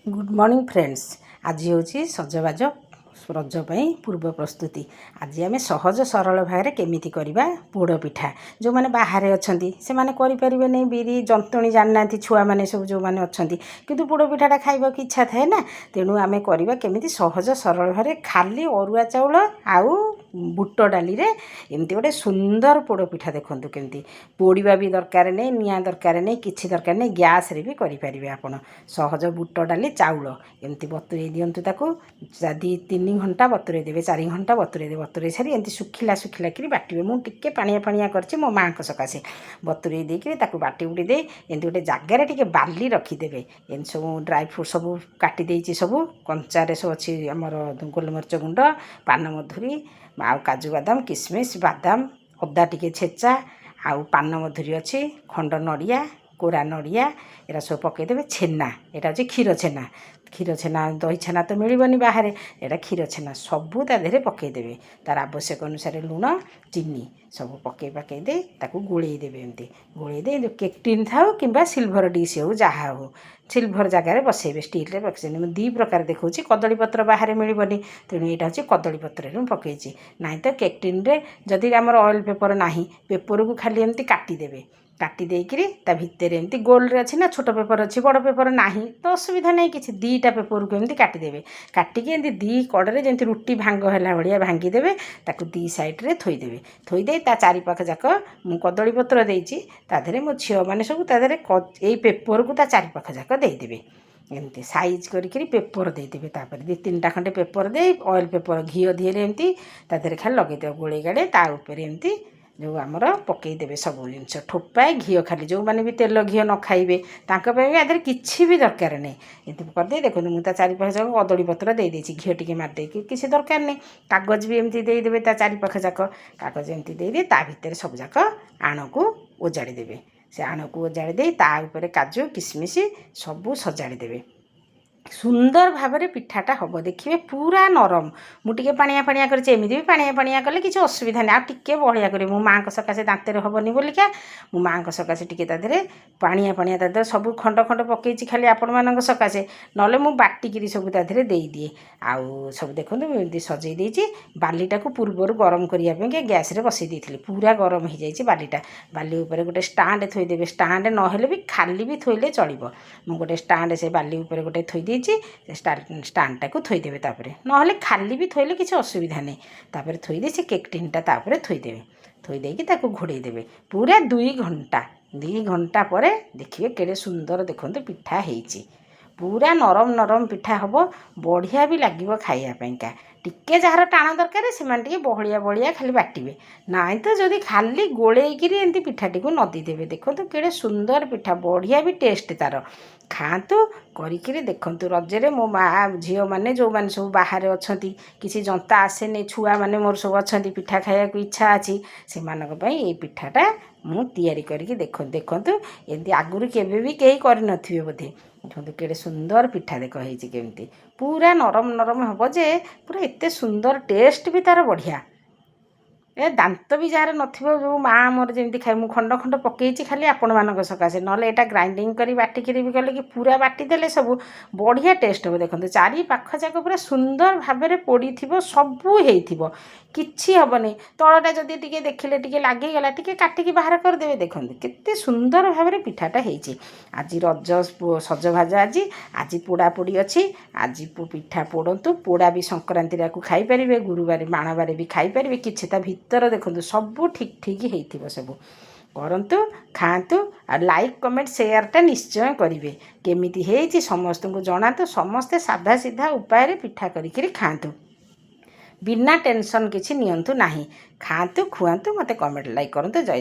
Good morning friends. आज हूँ सजबाज रज पूर्व प्रस्तुति। आज आम सहज सरल भाव केमिति करवा पोड़ पिठा। जो मैंने बाहर अच्छा से मैंने करें नहीं, बिरी जंतुणी जाना छुआ मैंने सब जो मैंने अच्छा किंतु पोड़ पिठाटा खाइबा की इच्छा थाए ना, तेणु आम करवा केमिति सहज सरल भाव खाली अरुआ चाउल आउ बुट डाली रे एमती गोटे सुंदर पोड़ पिठा देखते केमती पोड़ा भी दरकार नहीं, निआं दरकार नहीं, किसी दरकार नहीं, गैस रे भी करें आपड़। सहज बुट डाली चाउल एमती बतुरे दिंतु ताकू 2-3 घंटा बतुरे देवे, 4 घंटा बतुरे देवे। बतुरे सारी एमती शुखिला शुखिला कि बाटे। मुझे पानिया पानिया कर मो माँ सकाशे बतुरे देकर बाटी बुटी दे एमती गोटे जगार टे बाली रखिदेवे। एमती सब ड्राई फ्रुट सब काटी सब कंचारे सब अच्छी आमर गोलमरीच गुंड, पान मधुरी आउ काजू बादाम, किसमिश, बादाम, अदा टिके छेचा आउ पान मधुरी अच्छी, खंड नड़िया, कोरा नड़िया एरा सब पकईदेवे। छेना यहाँ हूँ क्षीर छेना, क्षीर छेना दही छेना तो मिलबनी बाहर, यहाँ क्षीर छेना सबू तादेह पकईदेवे। तार आवश्यक अनुसार लुण चीनी सब पकई दे गोलैदेवे। एमती गोलैदे जो केक टिन थाउ कि सिल्भर डिश हो जहाँ हो सिल्भर जगार बसैबे, स्टील बसै। 2 प्रकार देखा कदली पत्र बाहर मिलबनी, तेणु यहाँ हूँ कदली पत्र पकईची ना। तो केक टिन जदि आमर ऑयल पेपर ना, पेपर को खाली एमती काटिदेवे। काटी देकरी ता भितर एमती गोल रे अच्छी ना, छोट पेपर अच्छी, बड़ पेपर ना तो असुविधा नहीं किसी। 2टा पेपर को एमती काटिदेवे। काटिकी एमती 2 कड़े जमी रुटी भांग है भाया भांगीदेवे। ताकू 2 साइड्रे थोईदेवे। थोईदे ता चारिपाख जाक मु कदली पत्र देइची, तादेहरे मो झियो मैंने सब तादेहरे एई पेपर को ता चारिपाख जाक देदेवे। एमती साइज करी पेपर देदेवे। तापर 2-3टा खंडे पेपर दे ऑयल पेपर घी दिहरे एमती तादेहरे खाली लगेदेवे गोले गाड़े। ता ऊपर एमती जो आमर पकईदेवे सब जिनस ठोपाए घी, खाली जो मैंने भी तेल घी न खाइबे तांका भी आदि किसी भी दरकार नहीं। एमती करदे देखो मुझे चारिपाख जाक कदली पत्र दे देछि, घी टिके मारदे किसी दरकार नहीं। कागज भी एमती देदेवे ता चारिपाख जाक कागज एमती देदे ता भितर सब जाक आण को ओजाड़ी देवे। से आण को ओजाड़ी दे ता ऊपर काजू किसमिश सबू सजाड़ी देवे। सुंदर भाव में पिठाटा हम देखिए पूरा नरम। मुझे पानिया पानिया करमती भी पानिया पानिया कले किसी असुविधा नहीं। आगे बढ़िया कर मो माँ सकाशे दांतर हेनी बोलिका मो माँ सकाशे टी पानिया पानिया तादे सब खंड खंड पकईची खाली आपण मान सकाशे, ना मुझे बाटिकी सब तादे देदिए। आउ सब देखो एमती सजई देती। बालीटा को पूर्वर गरम करने गैस रे बसई देती, पूरा गरम हो जाए बालीटा। बाली उपर गोटे स्टाण्ड थोईदेवे, स्टाण्ड ना भी खाली भी थोइले चलिबो। मु गोटे स्टाण्ड से बाली उपर गोटे थोई स्टाण्डटा को थोईदेवे। तापर ना खाली भी थोइले किसी असुविधा नहीं। तापर थोईदे से केक टिनटा तापर थोईदेवे। थोईदेकी ताको घोड़ेदेवे पूरा 2 घंटा। 2 घंटा पर देखिए केड़े सुंदर देखते पिठा होईची। पूरा नरम नरम पिठा हम, बढ़िया भी लगे खाइबापा। टिके जार टाण दरकार से बहलिया बहलिया खाली बाटे ना, तो जदि खाली गोलैकी एमती पिठाटी को नदी देवे। देखो केड़े सुंदर पिठा, बढ़िया भी टेस्ट तार। खातु करी देखु रजरे मो माँ झील मैंने जो मैंने सब बाहर अच्छा किसी जनता आसेनी, छुआ मैंने मोर सब अच्छा पिठा खाया इच्छा अच्छी से ये पिठाटा मु तैयारी करके देखु एमती आगुरी केबे भी कहीं कर बोधे। देखो केड़े सुंदर पिठा देख केमती पूरा नरम नरम हम जे पूरा एत सुंदर टेस्ट भी तार बढ़िया। दांत भी जार नथिबो जो माँ मोर जमी खाए मु खंड खंड पकईची खाली आपण मान सकाशे, ना यहाँ ग्राइंडिंग कर बाटिकी भी कले कि पूरा बाटिदेले सब बढ़िया टेस्ट हो। देखो चारि पाख जाक पूरा सुंदर भाव में पोड़ी सबू हो किछि हेनी। तलटा जदि टिके देखिले टिके लगिगला टिके काटिकी बाहर करदेवे। देखो केते सुंदर भाव में पिठाटा होईची। आज रज सजभाज आज पोड़ापोड़ी अच्छी। आज पिठा पोड़तु, पोड़ा भी संक्रांति खाईपारे, गुरुवार माणवार भी खाईपारे। किछि ता भितर देखो सबू ठीक ठीक होइथिबो। सबू करंतु खातु आ लाइक कमेंट शेयरटा निश्चय करेंगे। केमिति हेइची समस्त को जनातु। समस्ते साधा सीधा उपाय पिठा करिकिरी खातु, बिना टेंशन किछि नियंतु नाही। खातु खुआतु, मते कमेंट लाइक करंतु। जय